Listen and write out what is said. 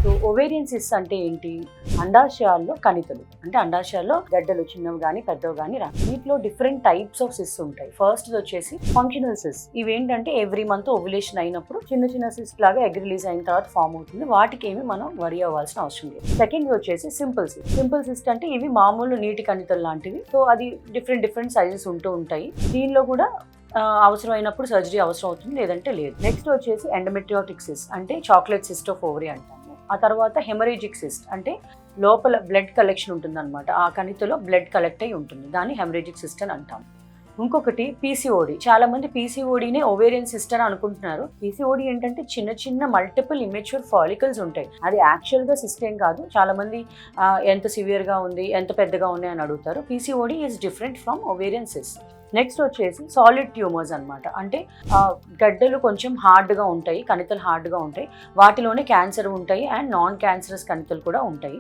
So ovarian sys అంటే ఏంటి? అండాశయాల్లో కణితులు, అంటే అండాశయాల్లో గడ్డలు చిన్నవి కానీ పెద్దవి కానీ వీటిలో డిఫరెంట్ టైప్స్ ఆఫ్ సిస్ ఉంటాయి. ఫస్ట్ వచ్చేసి ఫంక్షనల్ సిస్. ఇవేంటంటే ఎవ్రీ మంత్ ఓవ్యులేషన్ అయినప్పుడు చిన్న చిన్న సిస్ లాగా ఎగ్ రిలీజ్ అయిన తర్వాత ఫామ్ అవుతుంది. వాటికి ఏమి మనం వరి అవ్వాల్సిన అవసరం లేదు. సెకండ్ వచ్చేసి సింపుల్ సిస్. సింపుల్ సిస్ట్ అంటే ఇవి మామూలు నీటి కణితులు లాంటివి. సో అది డిఫరెంట్ సైజెస్ ఉంటూ ఉంటాయి. దీనిలో కూడా అవసరమైనప్పుడు సర్జరీ అవసరం అవుతుంది, లేదంటే లేదు. నెక్స్ట్ వచ్చేసి ఎండోమెట్రియోటిక్ సిస్ట్ అంటే చాక్లెట్ సిస్ట్ ఆఫ్ ఓవరీ అంటాము. ఆ తర్వాత హెమరేజిక్ సిస్ట్ అంటే లోపల బ్లడ్ కలెక్షన్ ఉంటుంది అనమాట. ఆ కణితిలో బ్లడ్ కలెక్ట్ అయి ఉంటుంది, దాన్ని హెమరేజిక్ సిస్ట్ అని అంటాం. ఇంకొకటి పీసీఓడి. చాలా మంది పీసీఓడినే ఓవేరియన్ సిస్ట్ అని అనుకుంటున్నారు. పీసీఓడి ఏంటంటే చిన్న చిన్న మల్టిపుల్ ఇమ్మెచ్యూర్ ఫాలికల్స్ ఉంటాయి. అది యాక్చువల్గా సిస్ట్ ఏం కాదు. చాలా మంది ఎంత సివియర్గా ఉంది, ఎంత పెద్దగా ఉన్నాయి అని అడుగుతారు. PCOD is different from ovarian cyst. Next వచ్చేసి సాలిడ్ ట్యూమర్స్ అనమాట. అంటే గడ్డలు కొంచెం హార్డ్గా ఉంటాయి, కణితలు హార్డ్గా ఉంటాయి. వాటిలోనే క్యాన్సర్ ఉంటాయి అండ్ నాన్ క్యాన్సరస్ కణితలు కూడా ఉంటాయి.